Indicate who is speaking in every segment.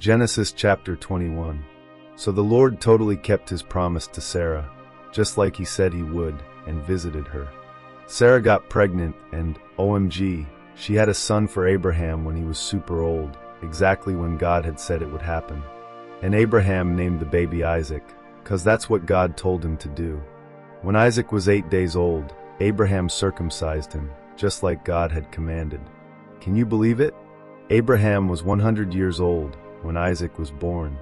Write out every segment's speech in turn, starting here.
Speaker 1: Genesis chapter 21. So the Lord totally kept his promise to Sarah, just like he said he would, and visited her. Sarah got pregnant and, OMG, she had a son for Abraham when he was super old, exactly when God had said it would happen. And Abraham named the baby Isaac, 'cause that's what God told him to do. When Isaac was 8 days old, Abraham circumcised him, just like God had commanded. Can you believe it? Abraham was 100 years old when Isaac was born.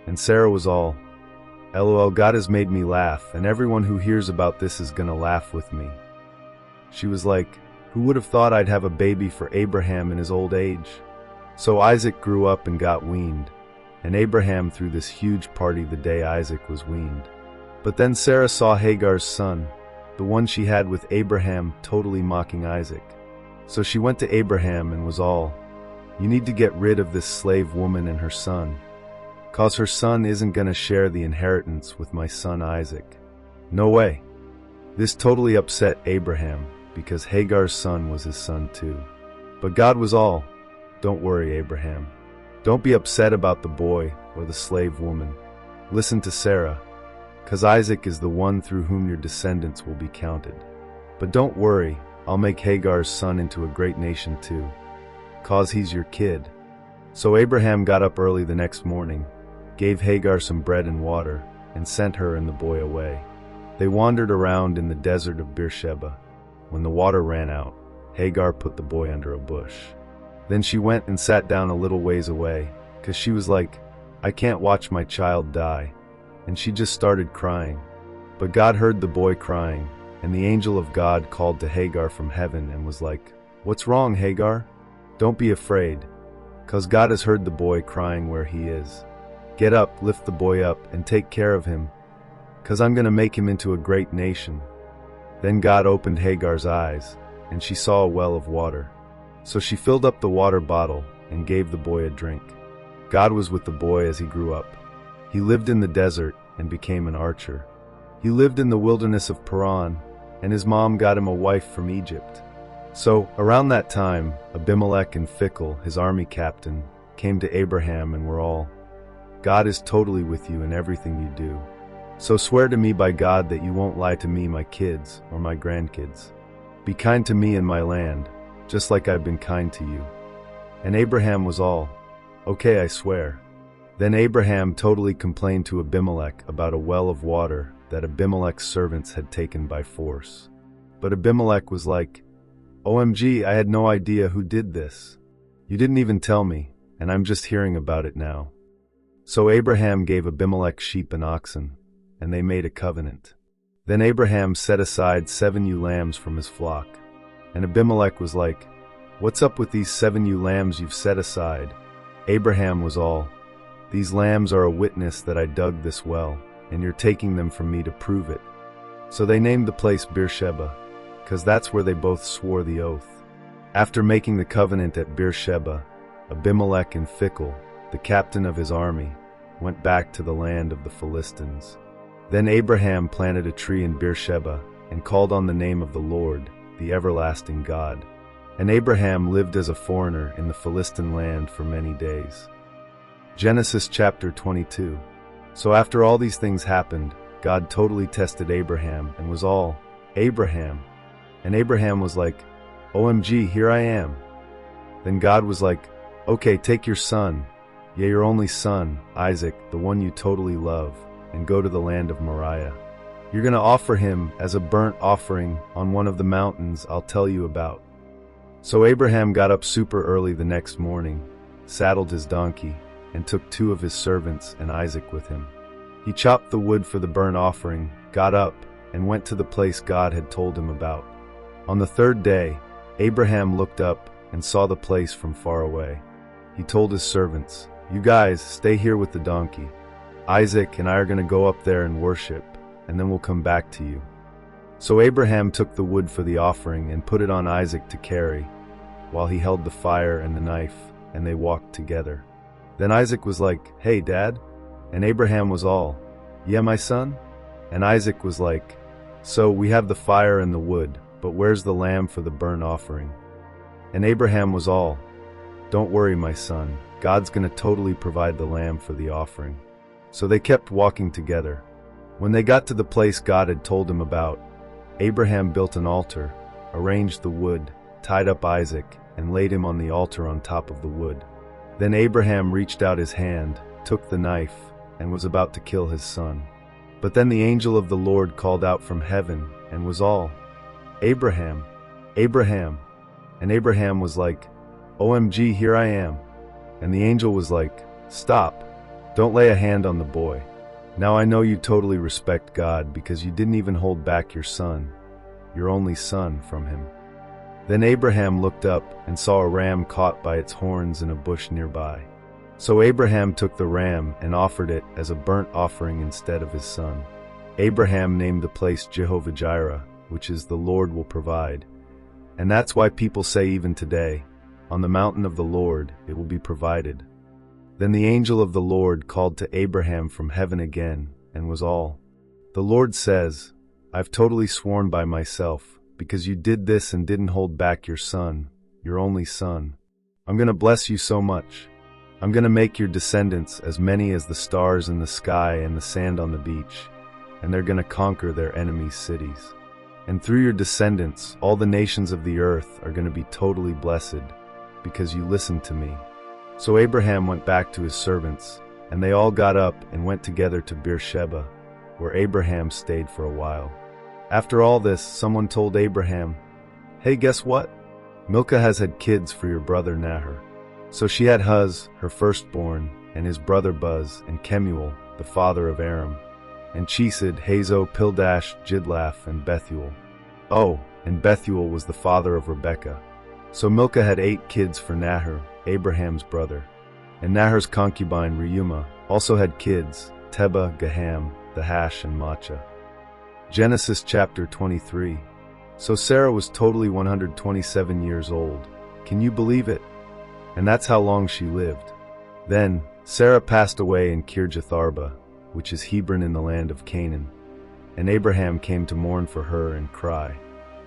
Speaker 1: And Sarah was all, LOL, God has made me laugh, and everyone who hears about this is gonna laugh with me. She was like, who would have thought I'd have a baby for Abraham in his old age? So Isaac grew up and got weaned, and Abraham threw this huge party the day Isaac was weaned. But then Sarah saw Hagar's son, the one she had with Abraham, totally mocking Isaac. So she went to Abraham and was all, you need to get rid of this slave woman and her son, 'cause her son isn't gonna share the inheritance with my son Isaac. No way. This totally upset Abraham, because Hagar's son was his son too. But God was all, don't worry, Abraham. Don't be upset about the boy or the slave woman. Listen to Sarah, 'cause Isaac is the one through whom your descendants will be counted. But don't worry, I'll make Hagar's son into a great nation too, 'cause he's your kid. So Abraham got up early the next morning, gave Hagar some bread and water, and sent her and the boy away. They wandered around in the desert of Beersheba. When the water ran out, Hagar put the boy under a bush. Then she went and sat down a little ways away, 'cause she was like, I can't watch my child die. And she just started crying. But God heard the boy crying, and the angel of God called to Hagar from heaven and was like, what's wrong, Hagar? Don't be afraid, 'cause God has heard the boy crying where he is. Get up, lift the boy up, and take care of him, 'cause I'm gonna make him into a great nation. Then God opened Hagar's eyes, and she saw a well of water. So she filled up the water bottle and gave the boy a drink. God was with the boy as he grew up. He lived in the desert and became an archer. He lived in the wilderness of Paran, and his mom got him a wife from Egypt. So, around that time, Abimelech and Phicol, his army captain, came to Abraham and were all, God is totally with you in everything you do. So swear to me by God that you won't lie to me, my kids, or my grandkids. Be kind to me and my land, just like I've been kind to you. And Abraham was all, okay, I swear. Then Abraham totally complained to Abimelech about a well of water that Abimelech's servants had taken by force. But Abimelech was like, OMG, I had no idea who did this. You didn't even tell me, and I'm just hearing about it now. So Abraham gave Abimelech sheep and oxen, and they made a covenant. Then Abraham set aside 7 ewe lambs from his flock. And Abimelech was like, what's up with these 7 ewe lambs you've set aside? Abraham was all, these lambs are a witness that I dug this well, and you're taking them from me to prove it. So they named the place Beersheba, 'cause that's where they both swore the oath. After making the covenant at Beersheba, Abimelech and Phicol, the captain of his army, went back to the land of the Philistines. Then Abraham planted a tree in Beersheba and called on the name of the Lord, the everlasting God. And Abraham lived as a foreigner in the Philistine land for many days. Genesis chapter 22. So after all these things happened, God totally tested Abraham and was all, Abraham. And Abraham was like, OMG, here I am. Then God was like, okay, take your son, yeah, your only son, Isaac, the one you totally love, and go to the land of Moriah. You're gonna offer him as a burnt offering on one of the mountains I'll tell you about. So Abraham got up super early the next morning, saddled his donkey, and took 2 of his servants and Isaac with him. He chopped the wood for the burnt offering, got up, and went to the place God had told him about. On the 3rd day, Abraham looked up and saw the place from far away. He told his servants, you guys, stay here with the donkey. Isaac and I are going to go up there and worship, and then we'll come back to you. So Abraham took the wood for the offering and put it on Isaac to carry, while he held the fire and the knife, and they walked together. Then Isaac was like, hey, Dad? And Abraham was all, yeah, my son? And Isaac was like, so we have the fire and the wood, but where's the lamb for the burnt offering? And Abraham was all, "Don't worry, my son. God's gonna totally provide the lamb for the offering." So they kept walking together. When they got to the place God had told him about, Abraham built an altar, arranged the wood, tied up Isaac, and laid him on the altar on top of the wood. Then Abraham reached out his hand, took the knife, and was about to kill his son. But then the angel of the Lord called out from heaven and was all, "Abraham, Abraham." And Abraham was like, "OMG, here I am." And the angel was like, "Stop. Don't lay a hand on the boy. Now I know you totally respect God because you didn't even hold back your son, your only son, from him." Then Abraham looked up and saw a ram caught by its horns in a bush nearby. So Abraham took the ram and offered it as a burnt offering instead of his son. Abraham named the place Jehovah-Jireh, which is "the Lord will provide." And that's why people say even today, "On the mountain of the Lord it will be provided." Then the angel of the Lord called to Abraham from heaven again and was all, "The Lord says, I've totally sworn by myself, because you did this and didn't hold back your son, your only son. I'm going to bless you so much. I'm going to make your descendants as many as the stars in the sky and the sand on the beach, and they're going to conquer their enemies' cities. And through your descendants, all the nations of the earth are going to be totally blessed, because you listened to me." So Abraham went back to his servants, and they all got up and went together to Beersheba, where Abraham stayed for a while. After all this, someone told Abraham, "Hey, guess what? Milcah has had kids for your brother Nahor." So she had Huz, her firstborn, and his brother Buz, and Kemuel, the father of Aram, and Chesed, Hazo, Pildash, Jidlaph, and Bethuel. Oh, and Bethuel was the father of Rebekah. So Milcah had 8 kids for Nahor, Abraham's brother. And Nahor's concubine Reumah also had kids, Tebah, Gaham, Nahash, and Maachah. Genesis chapter 23. So Sarah was totally 127 years old. Can you believe it? And that's how long she lived. Then Sarah passed away in Kirjath-arba, which is Hebron in the land of Canaan. And Abraham came to mourn for her and cry.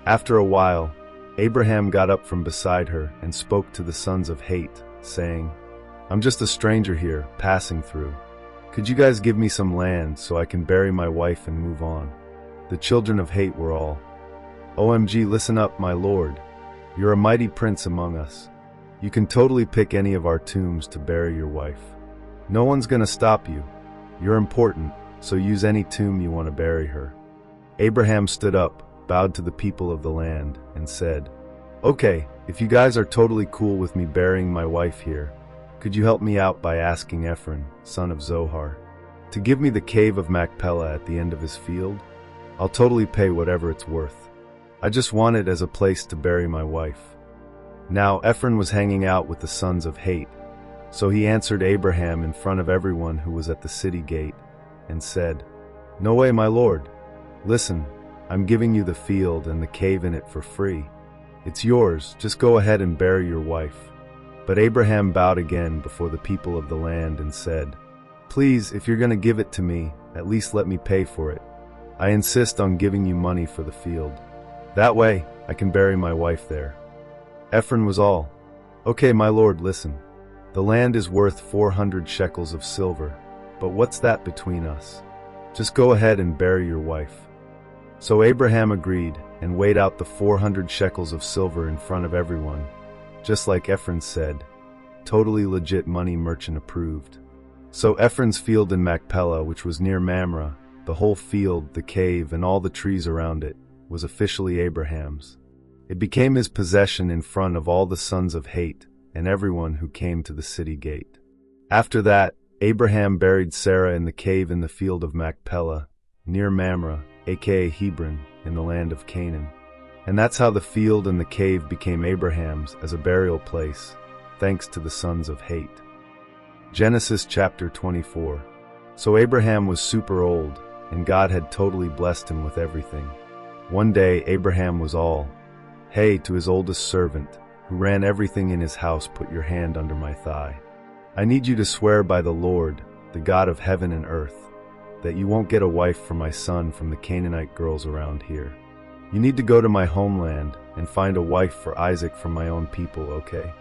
Speaker 1: After a while, Abraham got up from beside her and spoke to the sons of Het, saying, "I'm just a stranger here, passing through. Could you guys give me some land so I can bury my wife and move on?" The children of Het were all, "OMG, listen up, my lord. You're a mighty prince among us. You can totally pick any of our tombs to bury your wife. No one's gonna stop you. You're important, so use any tomb you want to bury her." Abraham stood up, bowed to the people of the land, and said, "Okay, if you guys are totally cool with me burying my wife here, could you help me out by asking Ephron, son of Zohar, to give me the cave of Machpelah at the end of his field? I'll totally pay whatever it's worth. I just want it as a place to bury my wife." Now Ephron was hanging out with the sons of Het, so he answered Abraham in front of everyone who was at the city gate, and said, "No way, my lord. Listen, I'm giving you the field and the cave in it for free. It's yours, just go ahead and bury your wife." But Abraham bowed again before the people of the land and said, "Please, if you're going to give it to me, at least let me pay for it. I insist on giving you money for the field. That way, I can bury my wife there." Ephron was all, "Okay, my lord, listen. The land is worth 400 shekels of silver, but what's that between us? Just go ahead and bury your wife." So Abraham agreed and weighed out the 400 shekels of silver in front of everyone, just like Ephron said. Totally legit money, merchant approved. So Ephron's field in Machpelah, which was near Mamre, the whole field, the cave, and all the trees around it, was officially Abraham's. It became his possession in front of all the sons of Het and everyone who came to the city gate. After that, Abraham buried Sarah in the cave in the field of Machpelah, near Mamre, aka Hebron, in the land of Canaan. And that's how the field and the cave became Abraham's as a burial place, thanks to the sons of Het. Genesis chapter 24. So Abraham was super old, and God had totally blessed him with everything. One day Abraham was all, "Hey," to his oldest servant, who ran everything in his house, "Put your hand under my thigh. I need you to swear by the Lord, the God of heaven and earth, that you won't get a wife for my son from the Canaanite girls around here. You need to go to my homeland and find a wife for Isaac from my own people, okay?"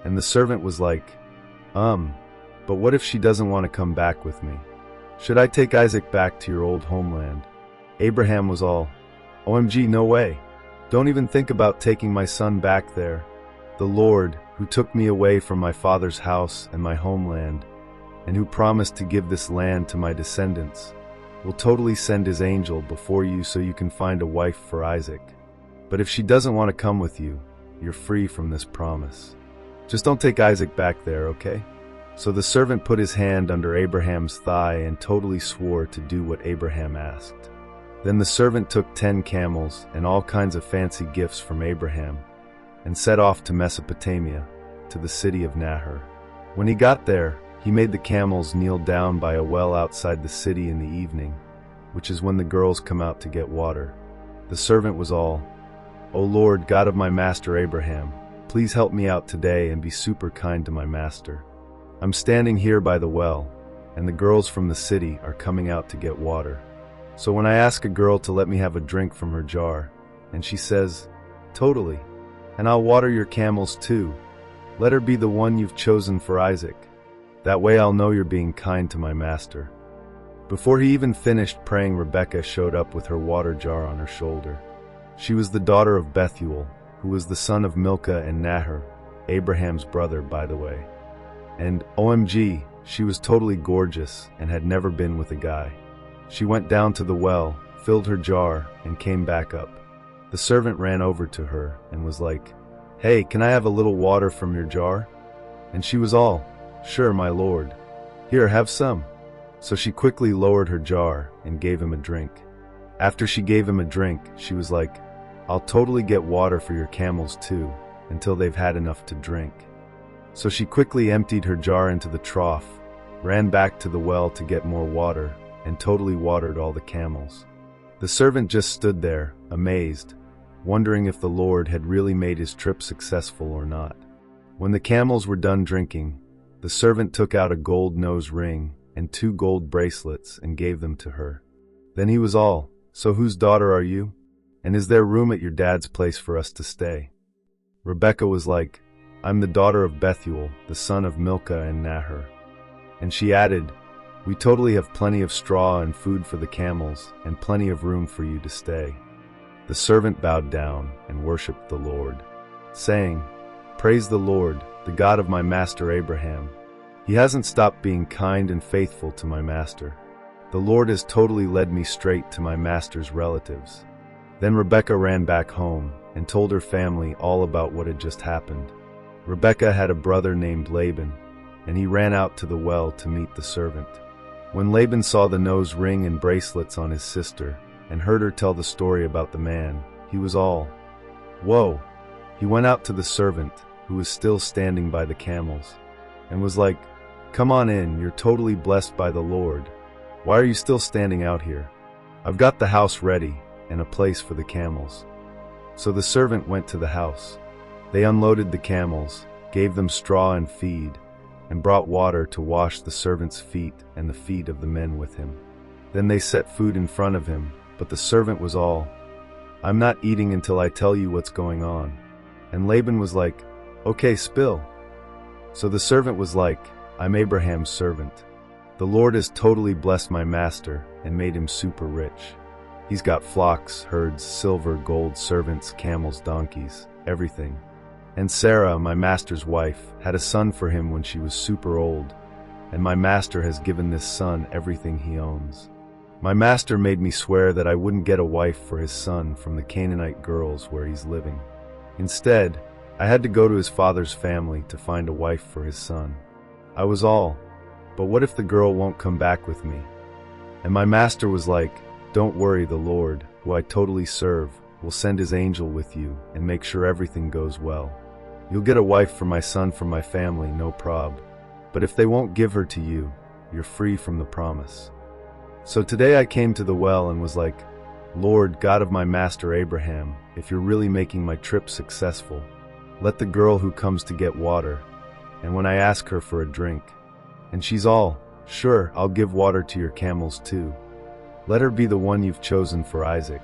Speaker 1: And the servant was like, but what if she doesn't want to come back with me? Should I take Isaac back to your old homeland? Abraham was all, OMG, no way. Don't even think about taking my son back there. The Lord, who took me away from my father's house and my homeland, and who promised to give this land to my descendants, will totally send his angel before you so you can find a wife for Isaac. But if she doesn't want to come with you, you're free from this promise. Just don't take Isaac back there, okay? So the servant put his hand under Abraham's thigh and totally swore to do what Abraham asked. Then the servant took 10 camels and all kinds of fancy gifts from Abraham and set off to Mesopotamia, to the city of Nahor. When he got there, he made the camels kneel down by a well outside the city in the evening, which is when the girls come out to get water. The servant was all, O Lord, God of my master Abraham, please help me out today and be super kind to my master. I'm standing here by the well, and the girls from the city are coming out to get water. So when I ask a girl to let me have a drink from her jar, and she says, totally, and I'll water your camels too, let her be the one you've chosen for Isaac. That way I'll know you're being kind to my master. Before he even finished praying, Rebekah showed up with her water jar on her shoulder. She was the daughter of Bethuel, who was the son of Milcah and Nahor, Abraham's brother, by the way. And OMG, she was totally gorgeous and had never been with a guy. She went down to the well, filled her jar, and came back up. The servant ran over to her and was like, Hey, can I have a little water from your jar? And she was all, Sure, my lord. Here, have some. So she quickly lowered her jar and gave him a drink. After she gave him a drink, she was like, I'll totally get water for your camels too, until they've had enough to drink. So she quickly emptied her jar into the trough, ran back to the well to get more water, and totally watered all the camels. The servant just stood there, amazed, wondering if the Lord had really made his trip successful or not. When the camels were done drinking, the servant took out a gold nose ring and 2 gold bracelets and gave them to her. Then he was all, So whose daughter are you? And is there room at your dad's place for us to stay? Rebekah was like, I'm the daughter of Bethuel, the son of Milcah and Nahor. And she added, We totally have plenty of straw and food for the camels, and plenty of room for you to stay. The servant bowed down and worshipped the Lord, saying, Praise the Lord, the God of my master Abraham. He hasn't stopped being kind and faithful to my master. The Lord has totally led me straight to my master's relatives. Then Rebekah ran back home and told her family all about what had just happened. Rebekah had a brother named Laban, and he ran out to the well to meet the servant. When Laban saw the nose ring and bracelets on his sister and heard her tell the story about the man, he was all, Whoa! He went out to the servant, who was still standing by the camels, and was like, Come on in, you're totally blessed by the Lord. Why are you still standing out here? I've got the house ready and a place for the camels. So the servant went to the house. They unloaded the camels, gave them straw and feed, and brought water to wash the servant's feet and the feet of the men with him. Then they set food in front of him, but the servant was all, I'm not eating until I tell you what's going on. And Laban was like, Okay, spill. So the servant was like, I'm Abraham's servant. The Lord has totally blessed my master and made him super rich. He's got flocks, herds, silver, gold, servants, camels, donkeys, everything. And Sarah, my master's wife, had a son for him when she was super old, and my master has given this son everything he owns. My master made me swear that I wouldn't get a wife for his son from the Canaanite girls where he's living. Instead, I had to go to his father's family to find a wife for his son. I was all, but what if the girl won't come back with me? And my master was like, Don't worry, the Lord, who I totally serve, will send his angel with you and make sure everything goes well. You'll get a wife for my son from my family, no prob. But if they won't give her to you, you're free from the promise. So today I came to the well and was like, Lord, God of my master Abraham, if you're really making my trip successful, let the girl who comes to get water, and when I ask her for a drink, and she's all, Sure, I'll give water to your camels too. Let her be the one you've chosen for Isaac.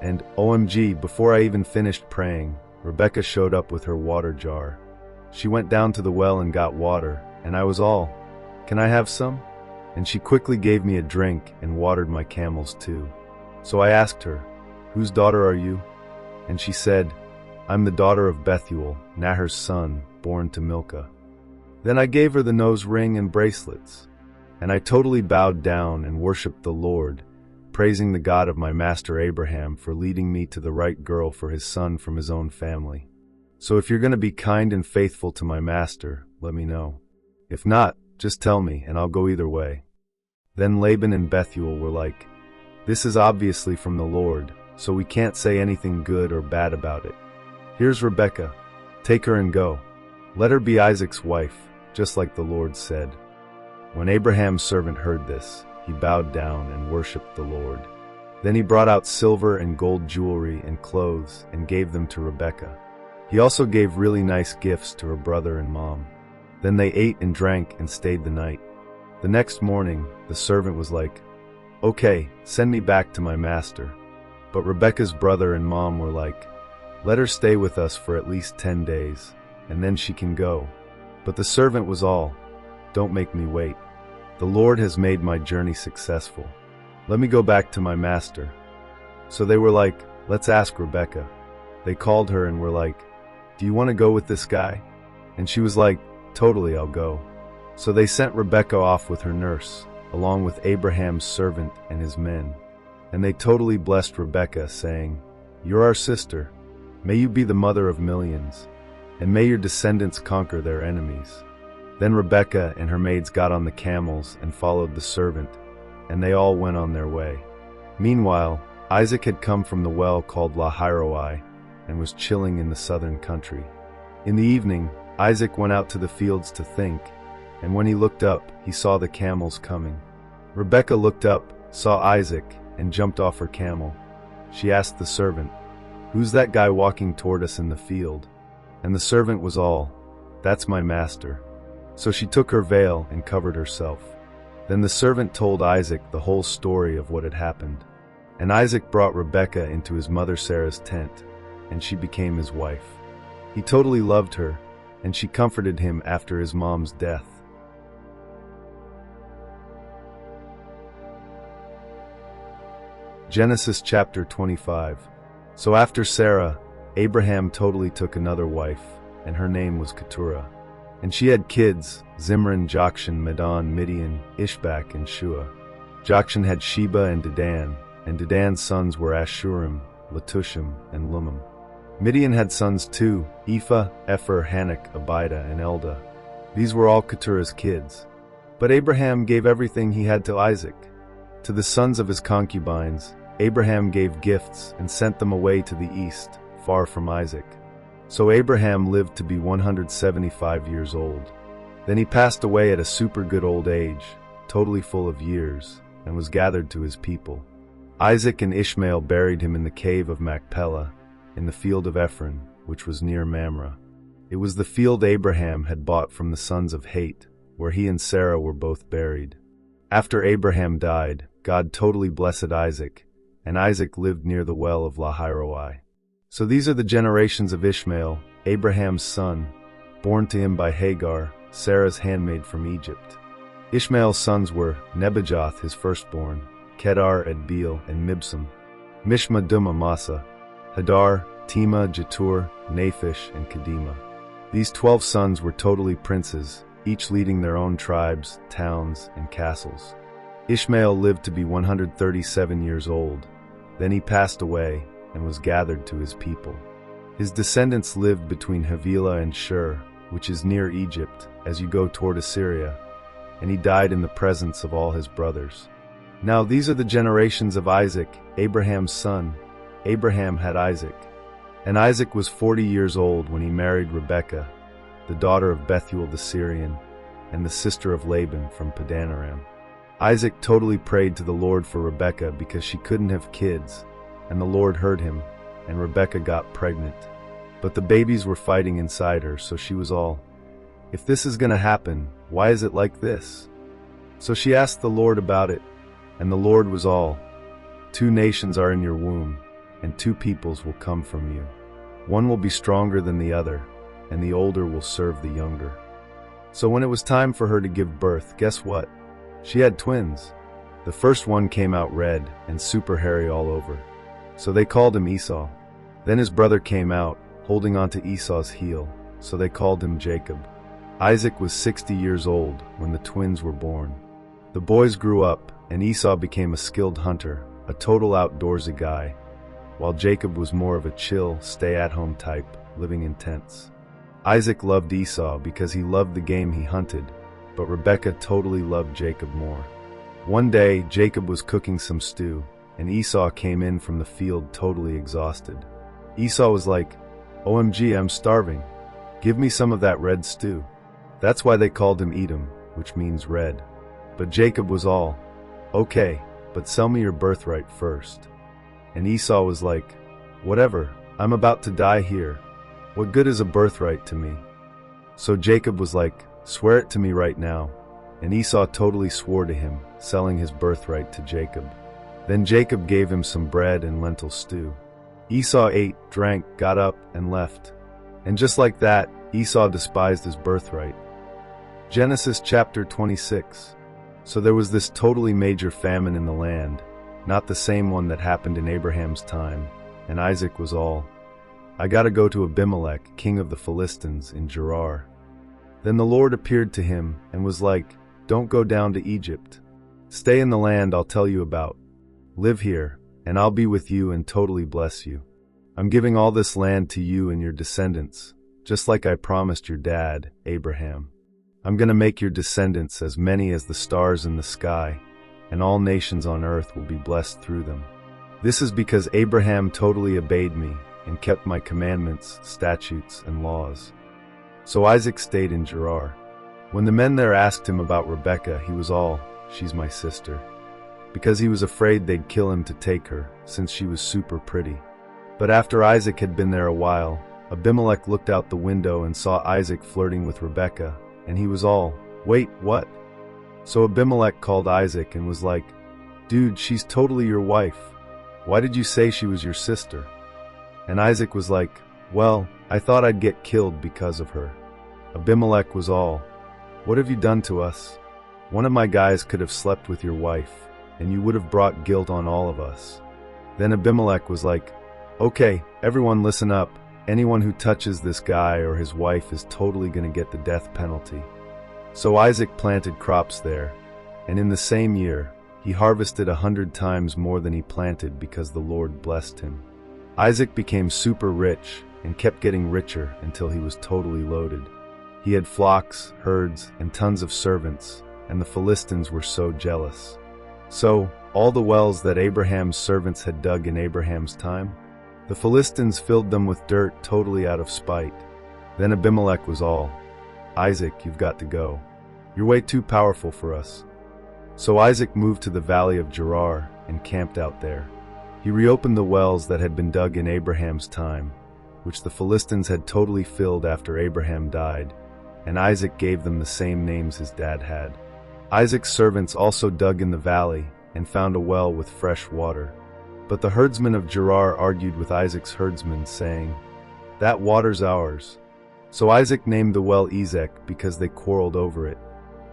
Speaker 1: And OMG, before I even finished praying, Rebekah showed up with her water jar. She went down to the well and got water, and I was all, "Can I have some?" And she quickly gave me a drink and watered my camels too. So I asked her, "Whose daughter are you?" And she said, "I'm the daughter of Bethuel, Nahor's son, born to Milcah." Then I gave her the nose ring and bracelets, and I totally bowed down and worshipped the Lord, praising the God of my master Abraham for leading me to the right girl for his son from his own family. So if you're going to be kind and faithful to my master, let me know. If not, just tell me and I'll go either way. Then Laban and Bethuel were like, "This is obviously from the Lord, so we can't say anything good or bad about it. Here's Rebekah. Take her and go. Let her be Isaac's wife, just like the Lord said." When Abraham's servant heard this, he bowed down and worshipped the Lord. Then he brought out silver and gold jewelry and clothes and gave them to Rebekah. He also gave really nice gifts to her brother and mom. Then they ate and drank and stayed the night. The next morning, the servant was like, "Okay, send me back to my master." But Rebekah's brother and mom were like, "Let her stay with us for at least 10 days, and then she can go." But the servant was all, "Don't make me wait. The Lord has made my journey successful. Let me go back to my master." So they were like, "Let's ask Rebekah." They called her and were like, "Do you want to go with this guy?" And she was like, "Totally, I'll go." So they sent Rebekah off with her nurse, along with Abraham's servant and his men. And they totally blessed Rebekah, saying, "You're our sister. May you be the mother of millions, and may your descendants conquer their enemies." Then Rebekah and her maids got on the camels and followed the servant, and they all went on their way. Meanwhile, Isaac had come from the well called Lahairoi and was chilling in the southern country. In the evening, Isaac went out to the fields to think, and when he looked up, he saw the camels coming. Rebekah looked up, saw Isaac, and jumped off her camel. She asked the servant, "Who's that guy walking toward us in the field?" And the servant was all, "That's my master." So she took her veil and covered herself. Then the servant told Isaac the whole story of what had happened. And Isaac brought Rebekah into his mother Sarah's tent, and she became his wife. He totally loved her, and she comforted him after his mom's death. Genesis chapter 25. So after Sarah, Abraham totally took another wife, and her name was Keturah. And she had kids, Zimran, Jokshan, Medan, Midian, Ishbak, and Shua. Jokshan had Sheba and Dedan's sons were Ashurim, Letushim, and Lumim. Midian had sons too, Ephah, Epher, Hanok, Abida, and Eldah. These were all Keturah's kids. But Abraham gave everything he had to Isaac. To the sons of his concubines, Abraham gave gifts and sent them away to the east, far from Isaac. So Abraham lived to be 175 years old. Then he passed away at a super good old age, totally full of years, and was gathered to his people. Isaac and Ishmael buried him in the cave of Machpelah, in the field of Ephron, which was near Mamre. It was the field Abraham had bought from the sons of Het, where he and Sarah were both buried. After Abraham died, God totally blessed Isaac, and Isaac lived near the well of Lahairoi. So these are the generations of Ishmael, Abraham's son, born to him by Hagar, Sarah's handmaid from Egypt. Ishmael's sons were Nebajoth, his firstborn, Kedar, Adbeel, and Mibsam, Mishma, Duma, Massa, Hadar, Tema, Jetur, Naphish, and Kedema. These 12 sons were totally princes, each leading their own tribes, towns, and castles. Ishmael lived to be 137 years old. Then he passed away and was gathered to his people. His descendants lived between Havilah and Shur, which is near Egypt, as you go toward Assyria, and he died in the presence of all his brothers. Now these are the generations of Isaac, Abraham's son. Abraham had Isaac. And Isaac was 40 years old when he married Rebekah, the daughter of Bethuel the Syrian, and the sister of Laban from Padan Aram. Isaac totally prayed to the Lord for Rebekah because she couldn't have kids, and the Lord heard him, and Rebekah got pregnant. But the babies were fighting inside her, so she was all, "If this is going to happen, why is it like this?" So she asked the Lord about it, and the Lord was all, "2 nations are in your womb, and 2 peoples will come from you. One will be stronger than the other, and the older will serve the younger. So when it was time for her to give birth, guess what? She had twins. The first one came out red and super hairy all over. So they called him Esau. Then his brother came out, holding onto Esau's heel, so they called him Jacob. Isaac was 60 years old when the twins were born. The boys grew up, and Esau became a skilled hunter, a total outdoorsy guy, while Jacob was more of a chill, stay-at-home type, living in tents. Isaac loved Esau because he loved the game he hunted, but Rebekah totally loved Jacob more. One day, Jacob was cooking some stew, and Esau came in from the field totally exhausted. Esau was like, "OMG, I'm starving. Give me some of that red stew." That's why they called him Edom, which means red. But Jacob was all, "Okay, but sell me your birthright first." And Esau was like, "Whatever, I'm about to die here. What good is a birthright to me?" So Jacob was like, "Swear it to me right now." And Esau totally swore to him, selling his birthright to Jacob. Then Jacob gave him some bread and lentil stew. Esau ate, drank, got up, and left. And just like that, Esau despised his birthright. Genesis chapter 26. So there was this totally major famine in the land, not the same one that happened in Abraham's time, and Isaac was all, "I gotta go to Abimelech, king of the Philistines, in Gerar." Then the Lord appeared to him and was like, "Don't go down to Egypt. Stay in the land I'll tell you about. Live here, and I'll be with you and totally bless you. I'm giving all this land to you and your descendants, just like I promised your dad, Abraham. I'm gonna make your descendants as many as the stars in the sky, and all nations on earth will be blessed through them. This is because Abraham totally obeyed me and kept my commandments, statutes, and laws." So Isaac stayed in Gerar. When the men there asked him about Rebekah, he was all, "She's my sister," because he was afraid they'd kill him to take her, since she was super pretty. But after Isaac had been there a while, Abimelech looked out the window and saw Isaac flirting with Rebekah, and he was all, "Wait, what?" So Abimelech called Isaac and was like, "Dude, she's totally your wife. Why did you say she was your sister?" And Isaac was like, "Well, I thought I'd get killed because of her." Abimelech was all, "What have you done to us? One of my guys could have slept with your wife, and you would have brought guilt on all of us." Then Abimelech was like, "Okay, everyone listen up. Anyone who touches this guy or his wife is totally going to get the death penalty." So Isaac planted crops there, and in the same year, he harvested 100 times more than he planted because the Lord blessed him. Isaac became super rich and kept getting richer until he was totally loaded. He had flocks, herds, and tons of servants, and the Philistines were so jealous. So, all the wells that Abraham's servants had dug in Abraham's time, the Philistines filled them with dirt totally out of spite. Then Abimelech was all, "Isaac, you've got to go. You're way too powerful for us." So Isaac moved to the valley of Gerar and camped out there. He reopened the wells that had been dug in Abraham's time, which the Philistines had totally filled after Abraham died, and Isaac gave them the same names his dad had. Isaac's servants also dug in the valley and found a well with fresh water. But the herdsmen of Gerar argued with Isaac's herdsmen, saying, "That water's ours." So Isaac named the well Ezek because they quarreled over it.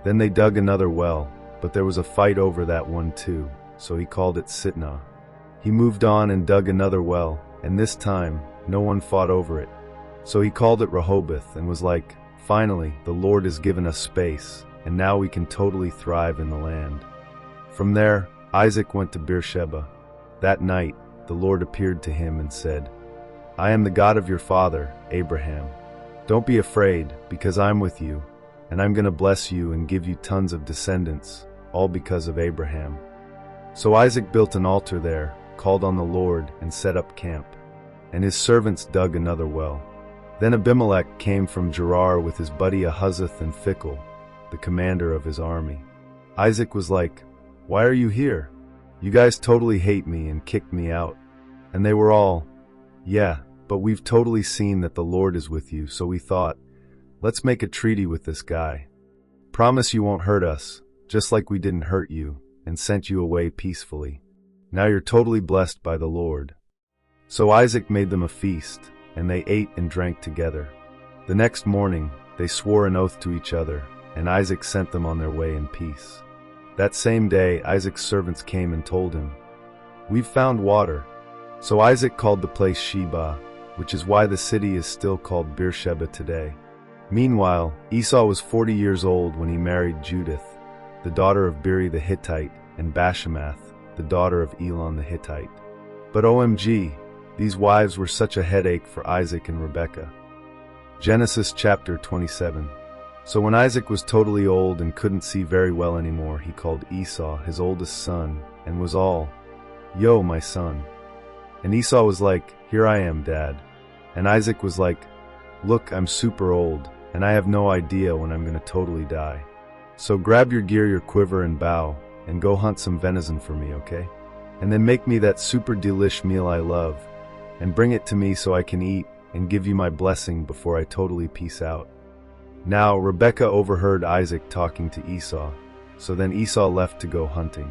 Speaker 1: Then they dug another well, but there was a fight over that one too, so he called it Sitnah. He moved on and dug another well, and this time, no one fought over it. So he called it Rehoboth and was like, "Finally, the Lord has given us space, and now we can totally thrive in the land." From there, Isaac went to Beersheba. That night, the Lord appeared to him and said, "I am the God of your father, Abraham. Don't be afraid, because I'm with you, and I'm going to bless you and give you tons of descendants, all because of Abraham." So Isaac built an altar there, called on the Lord, and set up camp. And his servants dug another well. Then Abimelech came from Gerar with his buddy Ahuzzath and Phicol, the commander of his army. Isaac was like, "Why are you here? You guys totally hate me and kicked me out." And they were all, "Yeah, but we've totally seen that the Lord is with you, so we thought, let's make a treaty with this guy. Promise you won't hurt us, just like we didn't hurt you, and sent you away peacefully. Now you're totally blessed by the Lord." So Isaac made them a feast, and they ate and drank together. The next morning, they swore an oath to each other, and Isaac sent them on their way in peace. That same day, Isaac's servants came and told him, "We've found water." So Isaac called the place Sheba, which is why the city is still called Beersheba today. Meanwhile, Esau was 40 years old when he married Judith, the daughter of Beri the Hittite, and Bashemath, the daughter of Elon the Hittite. But OMG, these wives were such a headache for Isaac and Rebekah. Genesis chapter 27. So when Isaac was totally old and couldn't see very well anymore, he called Esau, his oldest son, and was all, "Yo, my son." And Esau was like, "Here I am, Dad." And Isaac was like, "Look, I'm super old, and I have no idea when I'm gonna totally die. So grab your gear, your quiver and bow, and go hunt some venison for me, okay? And then make me that super delish meal I love, and bring it to me so I can eat and give you my blessing before I totally peace out." Now Rebekah overheard Isaac talking to Esau, so then Esau left to go hunting.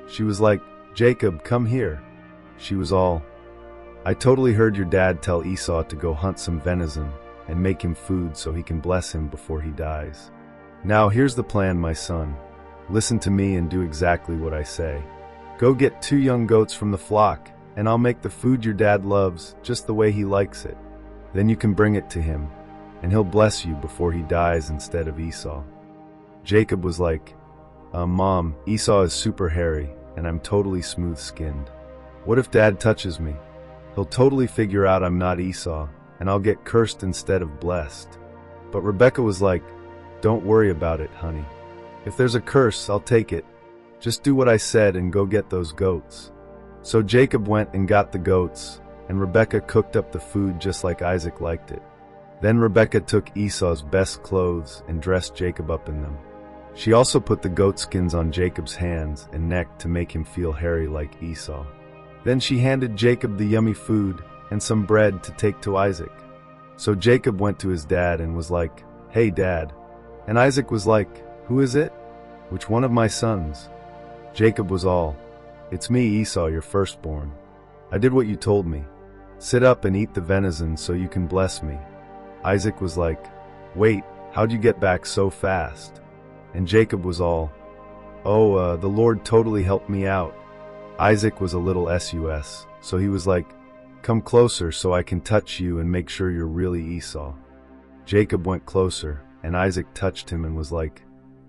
Speaker 1: She was like, "Jacob, come here." She was all, "I totally heard your dad tell Esau to go hunt some venison and make him food so he can bless him before he dies. Now here's the plan, my son. Listen to me and do exactly what I say. Go get 2 young goats from the flock, and I'll make the food your dad loves just the way he likes it. Then you can bring it to him, and he'll bless you before he dies instead of Esau." Jacob was like, Mom, Esau is super hairy, and I'm totally smooth-skinned. What if Dad touches me? He'll totally figure out I'm not Esau, and I'll get cursed instead of blessed." But Rebekah was like, "Don't worry about it, honey. If there's a curse, I'll take it. Just do what I said and go get those goats." So Jacob went and got the goats, and Rebekah cooked up the food just like Isaac liked it. Then Rebekah took Esau's best clothes and dressed Jacob up in them. She also put the goat skins on Jacob's hands and neck to make him feel hairy like Esau. Then she handed Jacob the yummy food and some bread to take to Isaac. So Jacob went to his dad and was like, "Hey, Dad." And Isaac was like, "Who is it? Which one of my sons?" Jacob was all, "It's me, Esau, your firstborn. I did what you told me. Sit up and eat the venison so you can bless me." Isaac was like, "Wait, how'd you get back so fast?" And Jacob was all, the Lord totally helped me out." Isaac was a little sus, so he was like, "Come closer so I can touch you and make sure you're really Esau." Jacob went closer, and Isaac touched him and was like,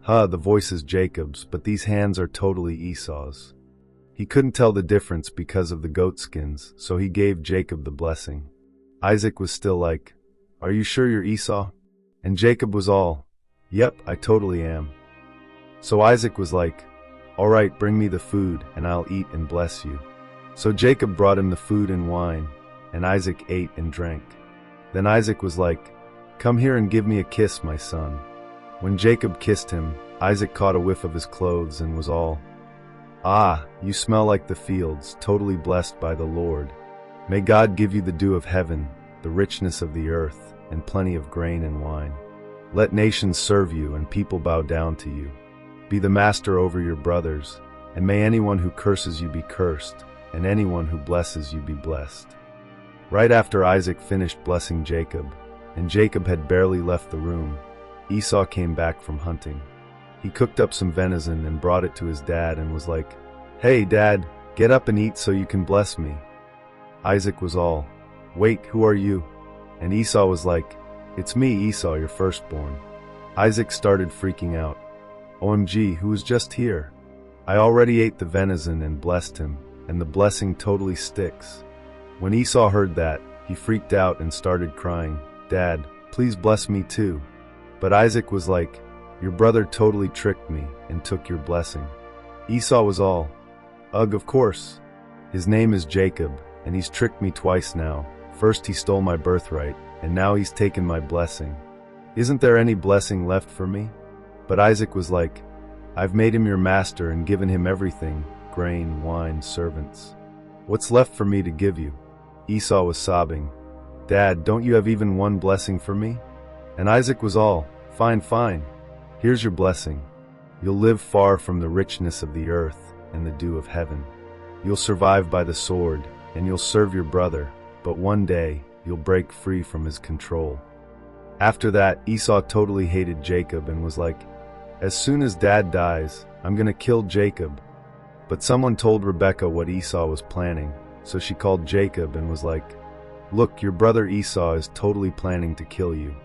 Speaker 1: the voice is Jacob's, but these hands are totally Esau's." He couldn't tell the difference because of the goat skins, so he gave Jacob the blessing. Isaac was still like, "Are you sure you're Esau?" And Jacob was all, "Yep, I totally am." So Isaac was like, "All right, bring me the food, and I'll eat and bless you." So Jacob brought him the food and wine, and Isaac ate and drank. Then Isaac was like, "Come here and give me a kiss, my son." When Jacob kissed him, Isaac caught a whiff of his clothes and was all, "You smell like the fields, totally blessed by the Lord. May God give you the dew of heaven, the richness of the earth, and plenty of grain and wine. Let nations serve you and people bow down to you. Be the master over your brothers, and may anyone who curses you be cursed, and anyone who blesses you be blessed." Right after Isaac finished blessing Jacob, and Jacob had barely left the room, Esau came back from hunting. He cooked up some venison and brought it to his dad and was like, "Hey, Dad, get up and eat so you can bless me." Isaac was all, "Wait, who are you?" And Esau was like, "It's me, Esau, your firstborn." Isaac started freaking out. "OMG, who was just here? I already ate the venison and blessed him, and the blessing totally sticks." When Esau heard that, he freaked out and started crying, "Dad, please bless me too." But Isaac was like, "Your brother totally tricked me and took your blessing." Esau was all, "Ugh, of course. His name is Jacob, and he's tricked me twice now. First he stole my birthright, and now he's taken my blessing. Isn't there any blessing left for me?" But Isaac was like, "I've made him your master and given him everything, grain, wine, servants. What's left for me to give you?" Esau was sobbing, "Dad, don't you have even one blessing for me?" And Isaac was all, Fine. Here's your blessing. You'll live far from the richness of the earth and the dew of heaven. You'll survive by the sword, and you'll serve your brother, but one day you'll break free from his control." After that, Esau totally hated Jacob and was like, as soon as Dad dies, I'm gonna kill Jacob. But someone told Rebekah what Esau was planning, so she called Jacob and was like, look, your brother Esau is totally planning to kill you.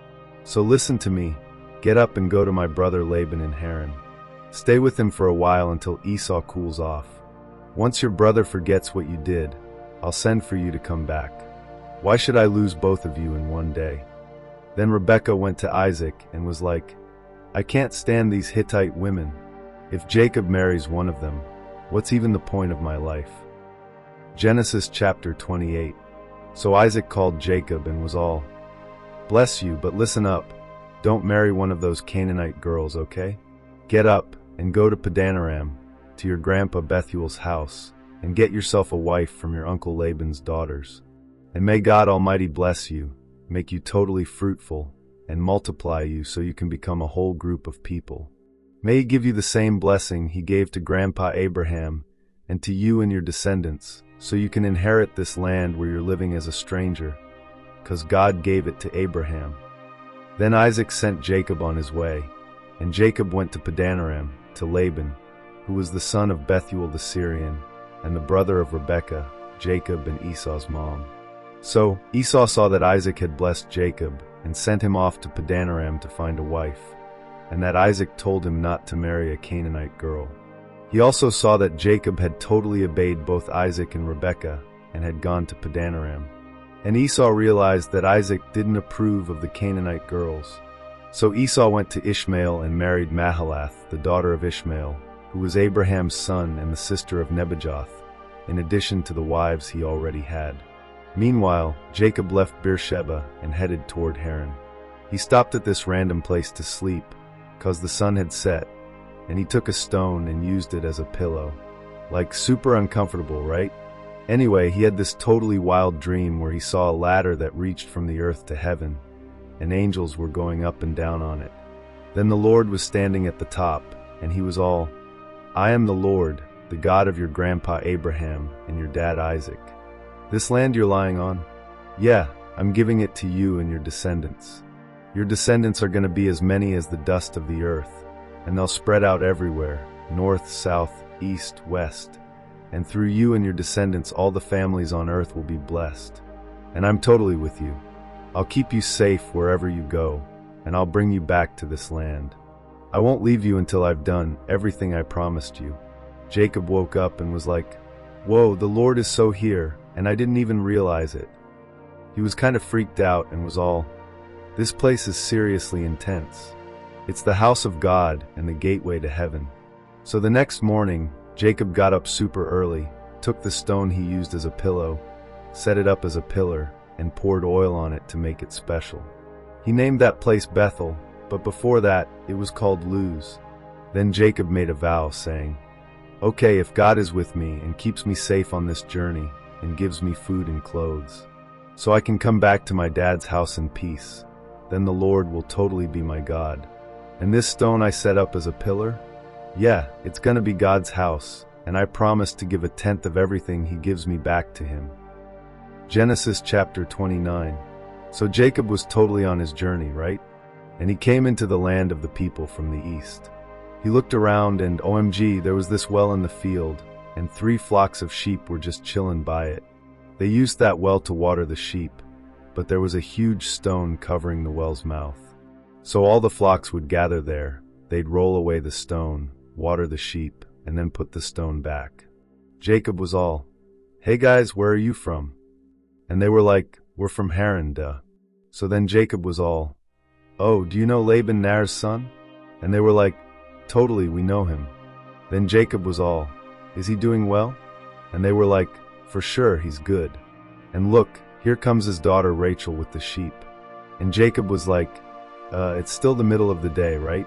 Speaker 1: So listen to me, get up and go to my brother Laban in Haran. Stay with him for a while until Esau cools off. Once your brother forgets what you did, I'll send for you to come back. Why should I lose both of you in one day? Then Rebekah went to Isaac and was like, I can't stand these Hittite women. If Jacob marries one of them, what's even the point of my life? Genesis chapter 28. So Isaac called Jacob and was all, bless you, but listen up. Don't marry one of those Canaanite girls, okay? Get up and go to Padanaram, to your grandpa Bethuel's house, and get yourself a wife from your uncle Laban's daughters. And may God Almighty bless you, make you totally fruitful, and multiply you so you can become a whole group of people. May He give you the same blessing He gave to Grandpa Abraham and to you and your descendants, so you can inherit this land where you're living as a stranger, because God gave it to Abraham. Then Isaac sent Jacob on his way, and Jacob went to Padanaram, to Laban, who was the son of Bethuel the Syrian, and the brother of Rebekah, Jacob and Esau's mom. So Esau saw that Isaac had blessed Jacob, and sent him off to Padanaram to find a wife, and that Isaac told him not to marry a Canaanite girl. He also saw that Jacob had totally obeyed both Isaac and Rebekah, and had gone to Padanaram. And Esau realized that Isaac didn't approve of the Canaanite girls. So Esau went to Ishmael and married Mahalath, the daughter of Ishmael, who was Abraham's son and the sister of Nebajoth, in addition to the wives he already had. Meanwhile, Jacob left Beersheba and headed toward Haran. He stopped at this random place to sleep, cause the sun had set, and he took a stone and used it as a pillow. Like super uncomfortable, right? Anyway, he had this totally wild dream where he saw a ladder that reached from the earth to heaven, and angels were going up and down on it. Then the Lord was standing at the top, and he was all, I am the Lord, the God of your grandpa Abraham and your dad Isaac. This land you're lying on? Yeah, I'm giving it to you and your descendants. Your descendants are going to be as many as the dust of the earth, and they'll spread out everywhere, north, south, east, west. And through you and your descendants all the families on earth will be blessed. And I'm totally with you. I'll keep you safe wherever you go, and I'll bring you back to this land. I won't leave you until I've done everything I promised you. Jacob woke up and was like, whoa, the Lord is so here, and I didn't even realize it. He was kind of freaked out and was all, this place is seriously intense. It's the house of God and the gateway to heaven. So the next morning, Jacob got up super early, took the stone he used as a pillow, set it up as a pillar, and poured oil on it to make it special. He named that place Bethel, but before that, it was called Luz. Then Jacob made a vow, saying, okay, if God is with me and keeps me safe on this journey, and gives me food and clothes, so I can come back to my dad's house in peace, then the Lord will totally be my God. And this stone I set up as a pillar? Yeah, it's gonna be God's house, and I promise to give 1/10 of everything He gives me back to Him. Genesis chapter 29. So Jacob was totally on his journey, right? And he came into the land of the people from the east. He looked around and OMG, there was this well in the field, and 3 flocks of sheep were just chilling by it. They used that well to water the sheep, but there was a huge stone covering the well's mouth. So all the flocks would gather there, they'd roll away the stone, water the sheep, and then put the stone back. Jacob was all, hey guys, where are you from? And they were like, we're from Haran, duh. So then Jacob was all, oh, do you know Laban Nair's son? And they were like, totally, we know him. Then Jacob was all, is he doing well? And they were like, for sure, he's good. And look, here comes his daughter Rachel with the sheep. And Jacob was like, it's still the middle of the day, right?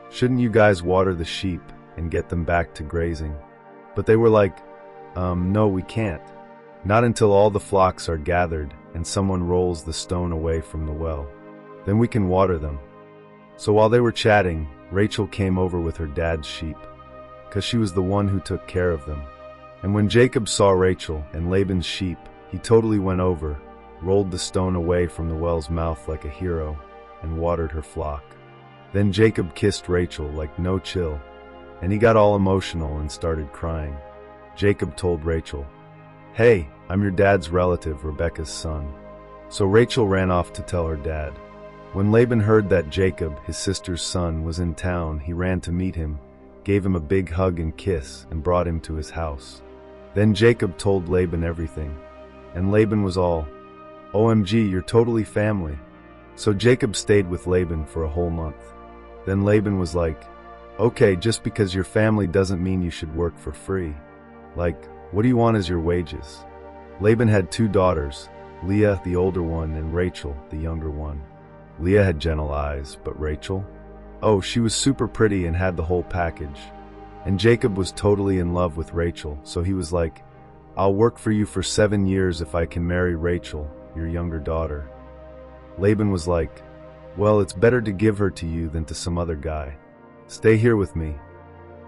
Speaker 1: Shouldn't you guys water the sheep and get them back to grazing? But they were like, no, we can't. Not until all the flocks are gathered and someone rolls the stone away from the well. Then we can water them. So while they were chatting, Rachel came over with her dad's sheep, because she was the one who took care of them. And when Jacob saw Rachel and Laban's sheep, he totally went over, rolled the stone away from the well's mouth like a hero, and watered her flock. Then Jacob kissed Rachel like no chill, and he got all emotional and started crying. Jacob told Rachel, "Hey, I'm your dad's relative, Rebekah's son." So Rachel ran off to tell her dad. When Laban heard that Jacob, his sister's son, was in town, he ran to meet him, gave him a big hug and kiss, and brought him to his house. Then Jacob told Laban everything, and Laban was all, "OMG, you're totally family." So Jacob stayed with Laban for a whole month. Then Laban was like, "Okay, just because you're family doesn't mean you should work for free. Like, what do you want as your wages?" Laban had 2 daughters, Leah, the older one, and Rachel, the younger one. Leah had gentle eyes, but Rachel? Oh, she was super pretty and had the whole package. And Jacob was totally in love with Rachel, so he was like, "I'll work for you for 7 years if I can marry Rachel, your younger daughter." Laban was like, "Well, it's better to give her to you than to some other guy. Stay here with me."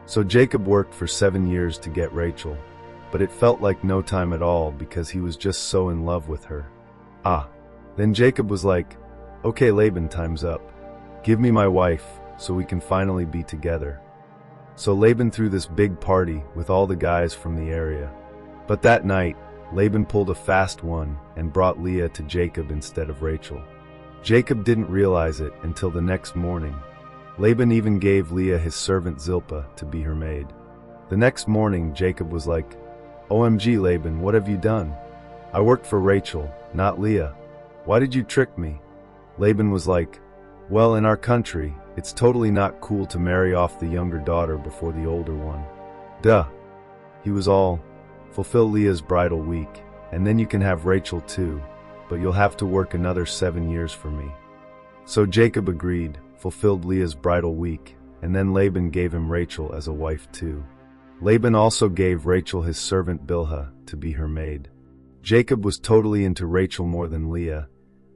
Speaker 1: So Jacob worked for 7 years to get Rachel, but it felt like no time at all because he was just so in love with her. Then Jacob was like, "Okay, Laban, time's up. Give me my wife so we can finally be together." So Laban threw this big party with all the guys from the area. But that night, Laban pulled a fast one and brought Leah to Jacob instead of Rachel. Jacob didn't realize it until the next morning. Laban even gave Leah his servant Zilpah to be her maid. The next morning, Jacob was like, "OMG, Laban, what have you done? I worked for Rachel, not Leah. Why did you trick me?" Laban was like, "Well, in our country, it's totally not cool to marry off the younger daughter before the older one. Duh." He was all, "Fulfill Leah's bridal week, and then you can have Rachel too, but you'll have to work another 7 years for me." So Jacob agreed, fulfilled Leah's bridal week, and then Laban gave him Rachel as a wife too. Laban also gave Rachel his servant Bilhah to be her maid. Jacob was totally into Rachel more than Leah,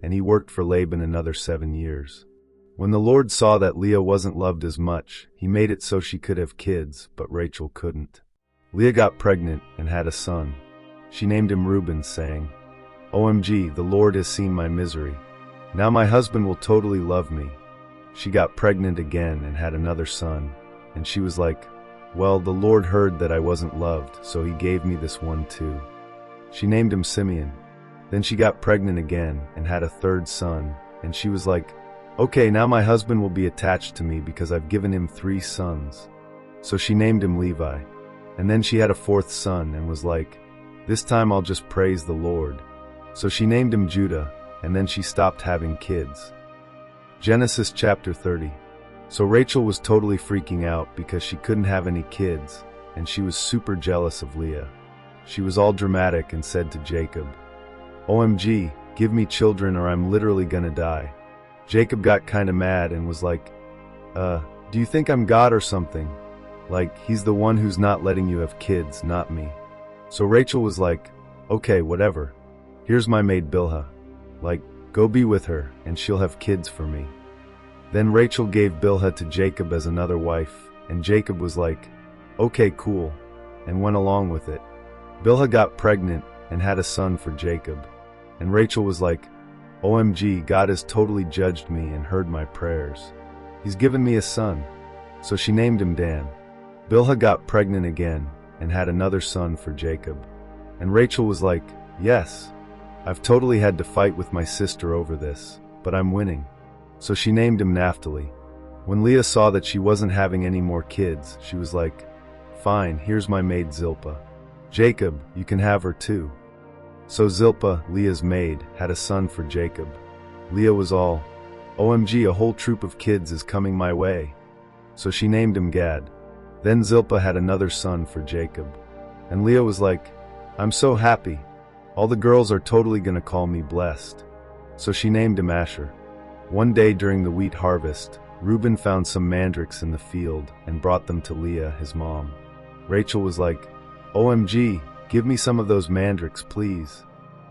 Speaker 1: and he worked for Laban another 7 years. When the Lord saw that Leah wasn't loved as much, he made it so she could have kids, but Rachel couldn't. Leah got pregnant and had a son. She named him Reuben, saying, "OMG, the Lord has seen my misery. Now my husband will totally love me." She got pregnant again and had another son, and she was like, "Well, the Lord heard that I wasn't loved, so he gave me this one too." She named him Simeon. Then she got pregnant again and had a 3rd son, and she was like, "Okay, now my husband will be attached to me because I've given him 3 sons. So she named him Levi. And then she had a 4th son and was like, "This time I'll just praise the Lord." So she named him Judah, and then she stopped having kids. Genesis chapter 30. So Rachel was totally freaking out because she couldn't have any kids, and she was super jealous of Leah. She was all dramatic and said to Jacob, "OMG, give me children or I'm literally gonna die." Jacob got kinda mad and was like, do you think I'm God or something? Like, he's the one who's not letting you have kids, not me." So Rachel was like, "Okay, whatever. Here's my maid Bilhah. Like, go be with her, and she'll have kids for me." Then Rachel gave Bilhah to Jacob as another wife, and Jacob was like, "Okay, cool," and went along with it. Bilhah got pregnant and had a son for Jacob, and Rachel was like, "OMG, God has totally judged me and heard my prayers. He's given me a son." So she named him Dan. Bilhah got pregnant again and had another son for Jacob, and Rachel was like, "Yes, I've totally had to fight with my sister over this, but I'm winning." So she named him Naphtali. When Leah saw that she wasn't having any more kids, she was like, "Fine, here's my maid Zilpah. Jacob, you can have her too." So Zilpah, Leah's maid, had a son for Jacob. Leah was all, "OMG, a whole troop of kids is coming my way." So she named him Gad. Then Zilpah had another son for Jacob. And Leah was like, "I'm so happy. All the girls are totally gonna call me blessed." So she named him Asher. One day during the wheat harvest, Reuben found some mandrakes in the field and brought them to Leah, his mom. Rachel was like, "OMG, give me some of those mandrakes, please."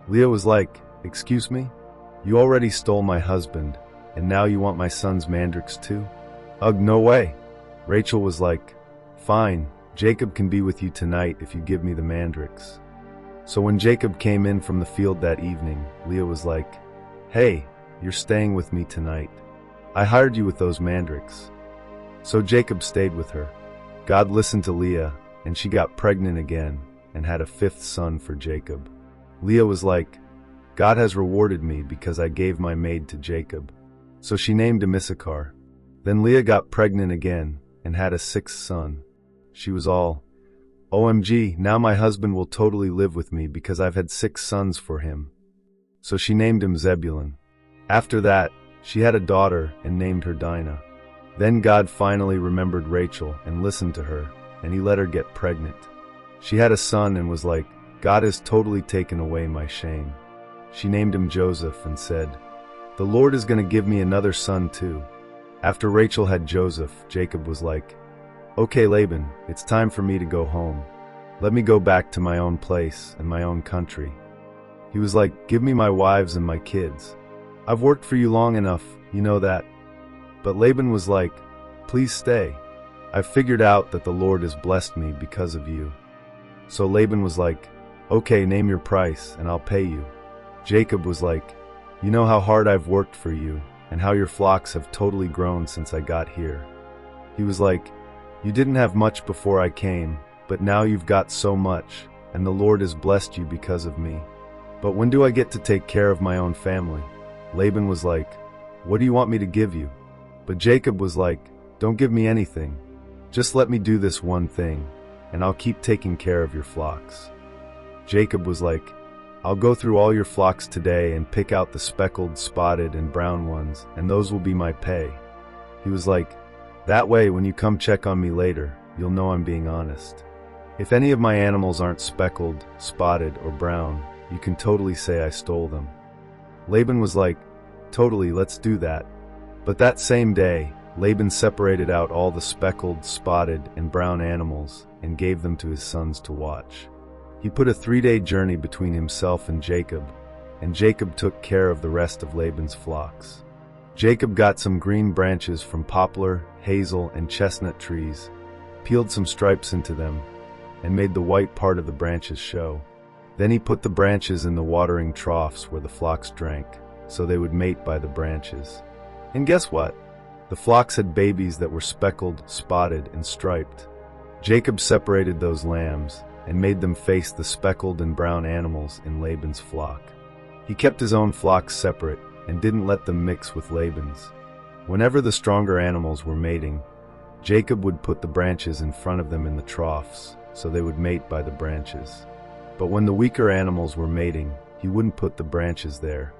Speaker 1: Leah was like, "Excuse me? You already stole my husband, and now you want my son's mandrakes too? Ugh, no way." Rachel was like, "Fine, Jacob can be with you tonight if you give me the mandrakes." So when Jacob came in from the field that evening, Leah was like, "Hey, you're staying with me tonight." I hired you with those mandrakes." So Jacob stayed with her. God listened to Leah, and she got pregnant again and had a fifth son for Jacob. Leah was like, "God has rewarded me because I gave my maid to Jacob." So she named him Issachar. Then Leah got pregnant again and had a sixth son. She was all, "OMG, now my husband will totally live with me because I've had 6 sons for him." So she named him Zebulun. After that, she had a daughter and named her Dinah. Then God finally remembered Rachel and listened to her, and he let her get pregnant. She had a son and was like, "God has totally taken away my shame." She named him Joseph and said, "The Lord is going to give me another son too." After Rachel had Joseph, Jacob was like, "Okay, Laban, it's time for me to go home. Let me go back to my own place and my own country." He was like, "Give me my wives and my kids. I've worked for you long enough, you know that." But Laban was like, "Please stay. I've figured out that the Lord has blessed me because of you." So Laban was like, "Okay, name your price and I'll pay you." Jacob was like, "You know how hard I've worked for you and how your flocks have totally grown since I got here." He was like, "You didn't have much before I came, but now you've got so much, and the Lord has blessed you because of me. But when do I get to take care of my own family?" Laban was like, "What do you want me to give you?" But Jacob was like, "Don't give me anything. Just let me do this one thing, and I'll keep taking care of your flocks." Jacob was like, "I'll go through all your flocks today and pick out the speckled, spotted, and brown ones, and those will be my pay." He was like, "That way, when you come check on me later, you'll know I'm being honest. If any of my animals aren't speckled, spotted, or brown, you can totally say I stole them." Laban was like, "Totally, let's do that." But that same day, Laban separated out all the speckled, spotted, and brown animals and gave them to his sons to watch. He put a 3-day journey between himself and Jacob took care of the rest of Laban's flocks. Jacob got some green branches from poplar, hazel, and chestnut trees, peeled some stripes into them, and made the white part of the branches show. Then he put the branches in the watering troughs where the flocks drank, so they would mate by the branches. And guess what? The flocks had babies that were speckled, spotted, and striped. Jacob separated those lambs and made them face the speckled and brown animals in Laban's flock. He kept his own flocks separate and didn't let them mix with Laban's. Whenever the stronger animals were mating, Jacob would put the branches in front of them in the troughs, so they would mate by the branches. But when the weaker animals were mating, he wouldn't put the branches there.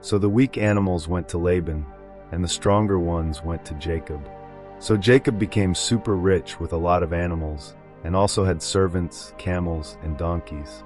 Speaker 1: So the weak animals went to Laban, and the stronger ones went to Jacob. So Jacob became super rich with a lot of animals, and also had servants, camels, and donkeys.